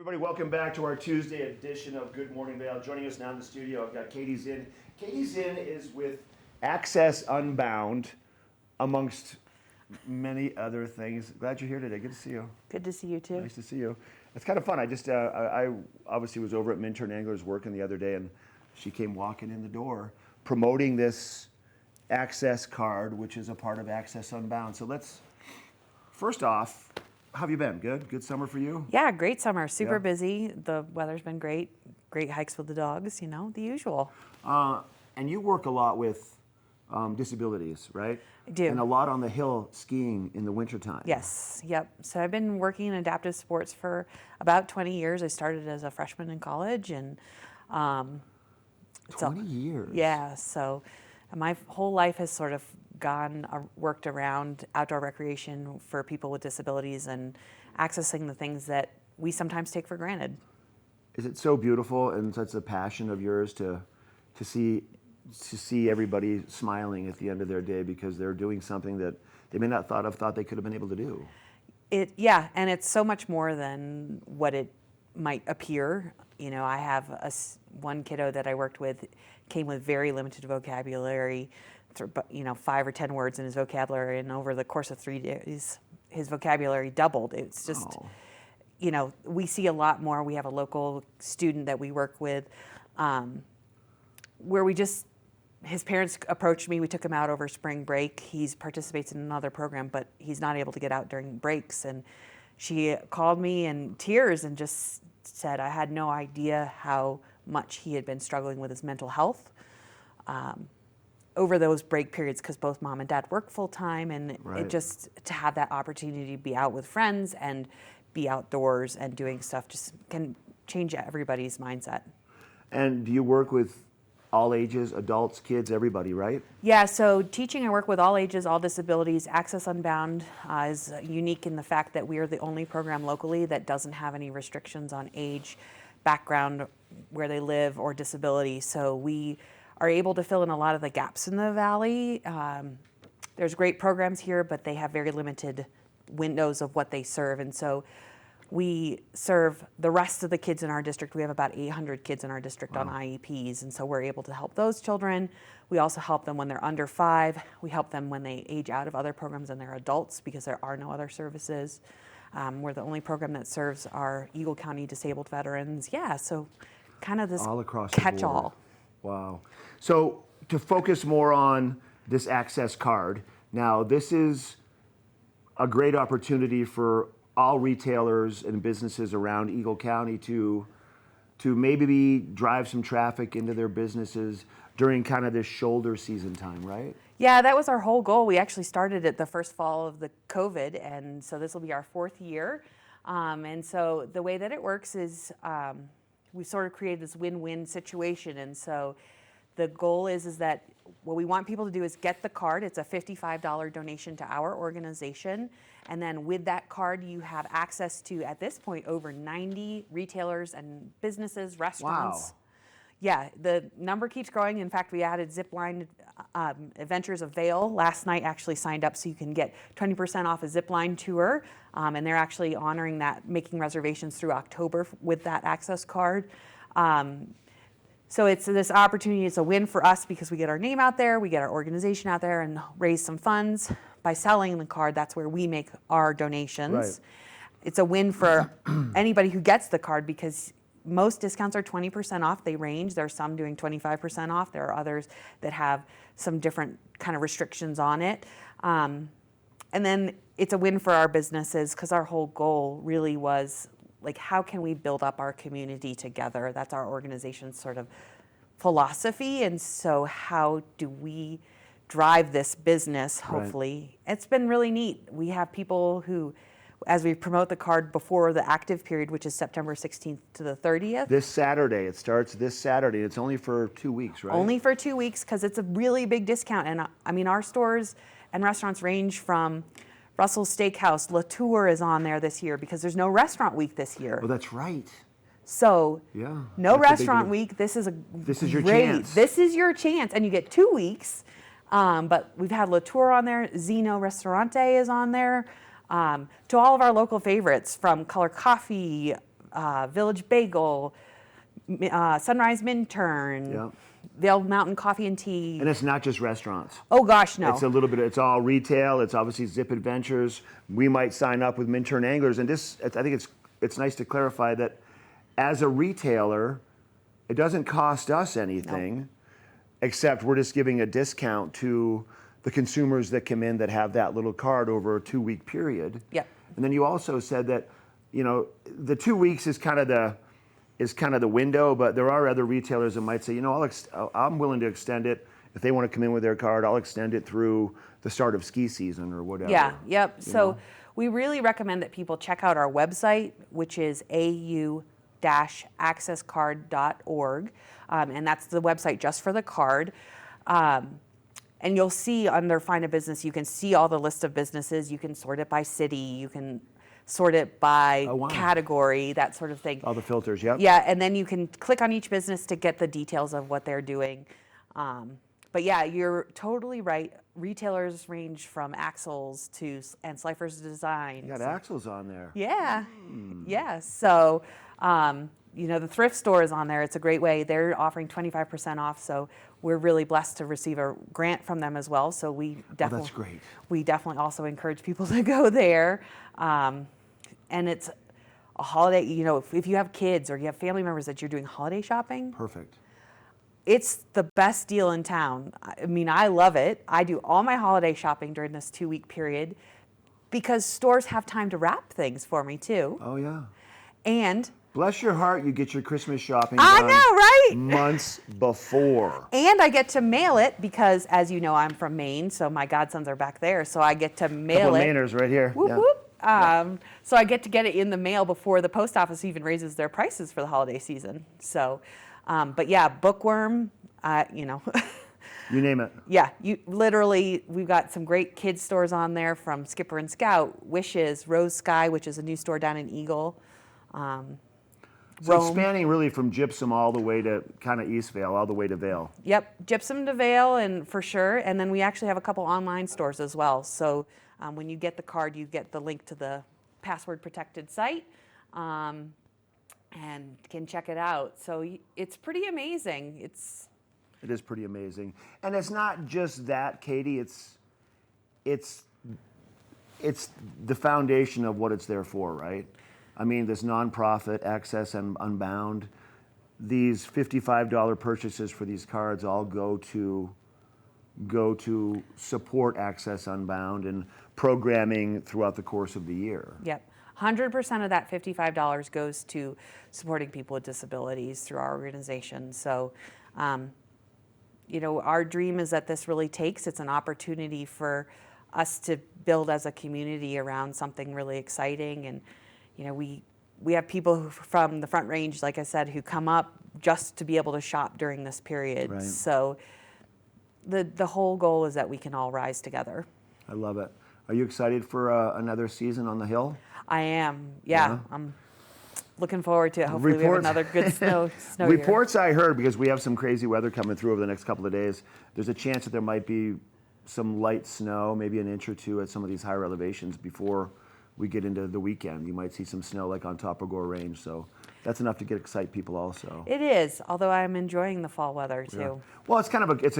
Everybody, welcome back to our Tuesday edition of Good Morning Vail. Joining us now in the studio, I've got Katie Zinn. Katie Zinn is with Access Unbound, amongst many other things. Glad you're here today. Good to see you. Good to see you too. Nice to see you. It's kind of fun. I obviously was over at Minturn Anglers working the other day, and she came walking in the door promoting this Access card, which is a part of Access Unbound. So let's, first off, how have you been? Good? Good summer for you? Yeah, great summer. Super Yeah. busy. The weather's been great. Great hikes with the dogs, you know, the usual. And you work a lot with disabilities, right? I do. And a lot on the hill skiing in the wintertime. Yes, yep. So I've been working in adaptive sports for about 20 years. I started as a freshman in college and 20 years? Yeah, so my whole life has sort of worked around outdoor recreation for people with disabilities and accessing the things that we sometimes take for granted. Is it so beautiful and such a passion of yours to see everybody smiling at the end of their day because they're doing something that they may not thought they could have been able to do? Yeah, and it's so much more than what it might appear. You know, I have one kiddo that I worked with came with very limited vocabulary, 5 or 10 words in his vocabulary, and over the course of 3 days, his vocabulary doubled. It's just, you know, we see a lot more. We have a local student that we work with where his parents approached me. We took him out over spring break. He participates in another program, but he's not able to get out during breaks. And she called me in tears and just said, I had no idea how much he had been struggling with his mental health over those break periods, because both mom and dad work full time, and it just to have that opportunity to be out with friends and be outdoors and doing stuff just can change everybody's mindset. And do you work with all ages, adults, kids, everybody, right? Yeah, so teaching, I work with all ages, all disabilities. Access Unbound is unique in the fact that we are the only program locally that doesn't have any restrictions on age, background, where they live, or disability. So we are able to fill in a lot of the gaps in the valley. There's great programs here, but they have very limited windows of what they serve. And so we serve the rest of the kids in our district. We have about 800 kids in our district on IEPs, and so we're able to help those children. We also help them when they're under 5. We help them when they age out of other programs and they're adults, because there are no other services. We're the only program that serves our Eagle County disabled veterans. Yeah, so kind of this all across catch-all. Wow. So to focus more on this Access card, now this is a great opportunity for all retailers and businesses around Eagle County to maybe drive some traffic into their businesses during kind of this shoulder season time, right? Yeah, that was our whole goal. We actually started it the first fall of the COVID, and so this will be our 4th year. And so the way that it works is we sort of created this win-win situation. And so the goal is that what we want people to do is get the card. It's a $55 donation to our organization. And then with that card, you have access to, at this point, over 90 retailers and businesses, restaurants. Wow. Yeah, the number keeps growing. In fact, we added Zipline Adventures of Vail. Last night actually signed up, so you can get 20% off a Zipline tour. And they're actually honoring that, making reservations through October with that Access card. So it's this opportunity. It's a win for us because we get our name out there, we get our organization out there, and raise some funds. By selling the card, that's where we make our donations. Right. It's a win for anybody who gets the card, because most discounts are 20% off. They range. There are some doing 25% off. There are others that have some different kind of restrictions on it. And then it's a win for our businesses, because our whole goal really was, like, how can we build up our community together? That's our organization's sort of philosophy. And so how do we drive this business, hopefully? Right. It's been really neat. We have people who, as we promote the card before the active period, which is September 16th to the 30th. This Saturday. It starts this Saturday. It's only for 2 weeks, right? Only for 2 weeks, because it's a really big discount. And I mean, our stores and restaurants range from Russell's Steakhouse. Latour is on there this year because there's no restaurant week this year. Oh, that's right. So yeah, no restaurant week. This is your chance. This is your chance, and you get 2 weeks. But we've had Latour on there. Zino Ristorante is on there. To all of our local favorites, from Color Coffee, Village Bagel, Sunrise Minturn, Yeah. Vail Mountain Coffee and Tea. And it's not just restaurants. Oh gosh, no. It's a little bit, it's all retail. It's obviously Zip Adventures. We might sign up with Minturn Anglers. And this, I think it's nice to clarify that as a retailer, it doesn't cost us anything, except we're just giving a discount to the consumers that come in that have that little card over a 2-week period. Yep. And then you also said that, the 2 weeks is kind of the window, but there are other retailers that might say, I'm willing to extend it. If they want to come in with their card, I'll extend it through the start of ski season or whatever. Yeah, yep. You So know? we really recommend that people check out our website, which is au-accesscard.org. And that's the website just for the card. And you'll see under Find a Business, you can see all the list of businesses. You can sort it by city. You can sort it by category, that sort of thing. All the filters, yep. Yeah, and then you can click on each business to get the details of what they're doing. But yeah, you're totally right. Retailers range from Axles and Slifer's Design. You got Axles on there. Yeah, yeah. So, the thrift store is on there. It's a great way. They're offering 25% off. So we're really blessed to receive a grant from them as well. So we definitely, that's great. We definitely also encourage people to go there. And it's a holiday, if you have kids or you have family members that you're doing holiday shopping. Perfect. It's the best deal in town. I mean, I love it. I do all my holiday shopping during this 2-week period because stores have time to wrap things for me too. Oh, yeah. And bless your heart, you get your Christmas shopping I done know, right? months before. And I get to mail it because, as you know, I'm from Maine, so my godsons are back there. So I get to mail Couple it. Mainers right here. Whoop, Yeah. whoop. So I get to get it in the mail before the post office even raises their prices for the holiday season. So, but yeah, Bookworm, You name it. Yeah, we've got some great kids stores on there from Skipper and Scout, Wishes, Rose Sky, which is a new store down in Eagle. So it's spanning really from Gypsum all the way to kind of East Vail, all the way to Vail. Yep, Gypsum to Vail, and for sure. And then we actually have a couple online stores as well. So when you get the card, you get the link to the password protected site and can check it out. So it's pretty amazing. It is pretty amazing. And it's not just that, Katie. It's the foundation of what it's there for, right? I mean, this nonprofit, Access and Unbound, these $55 purchases for these cards all go to support Access Unbound and programming throughout the course of the year. Yep. 100% of that $55 goes to supporting people with disabilities through our organization. So, our dream is that this really takes. It's an opportunity for us to build as a community around something really exciting. And, we have people from the Front Range, like I said, who come up just to be able to shop during this period. Right. So the whole goal is that we can all rise together. I love it. Are you excited for another season on the Hill? I am. Yeah. I'm looking forward to it. Hopefully we have another good snow year. Reports I heard, because we have some crazy weather coming through over the next couple of days, there's a chance that there might be some light snow, maybe an inch or two at some of these higher elevations before we get into the weekend. You might see some snow like on top of Gore Range, so that's enough to excite people also. It is, although I'm enjoying the fall weather too. Yeah. Well, it's kind of this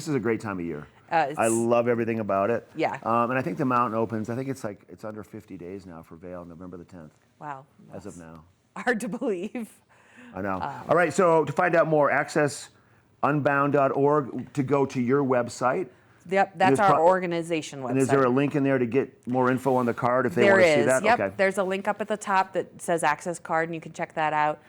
is a great time of year. I love everything about it. Yeah. And I think the mountain opens, I think it's under 50 days now for Vail, November the 10th. Wow. As of now. Hard to believe. I know. All right, so to find out more, accessunbound.org to go to your website. Yep, that's our organization website. And is there a link in there to get more info on the card if they want to see that? Yep. Okay. There's a link up at the top that says Access Card, and you can check that out.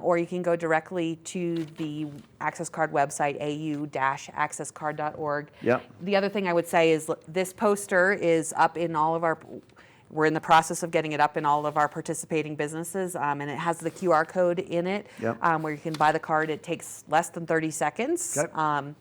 Or you can go directly to the Access Card website, au-accesscard.org. Yep. The other thing I would say is this poster is up in all of we're in the process of getting it up in all of our participating businesses, and it has the QR code in it, Yep. Where you can buy the card. It takes less than 30 seconds. Okay.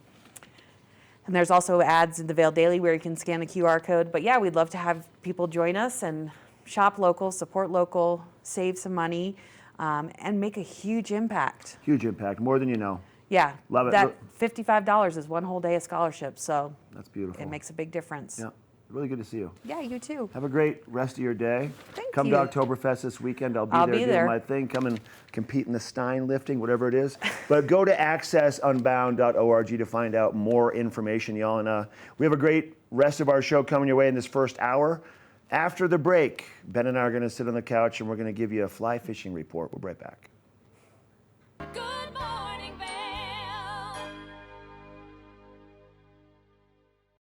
And there's also ads in the Vail Daily where you can scan the QR code. But yeah, we'd love to have people join us and shop local, support local, save some money, and make a huge impact. Huge impact, more than you know. Yeah. Love it. That $55 is one whole day of scholarship, so That's beautiful. it makes a big difference. Yeah, Really good to see you. Yeah, you too. Have a great rest of your day. Thank Come you. to Oktoberfest this weekend. I'll I'll be there be doing there. my thing. Come and compete in the Stein lifting, whatever it is. But go to accessunbound.org to find out more information, y'all. And we have a great rest of our show coming your way in this first hour. After the break, Ben and I are going to sit on the couch and we're going to give you a fly fishing report. We'll be right back.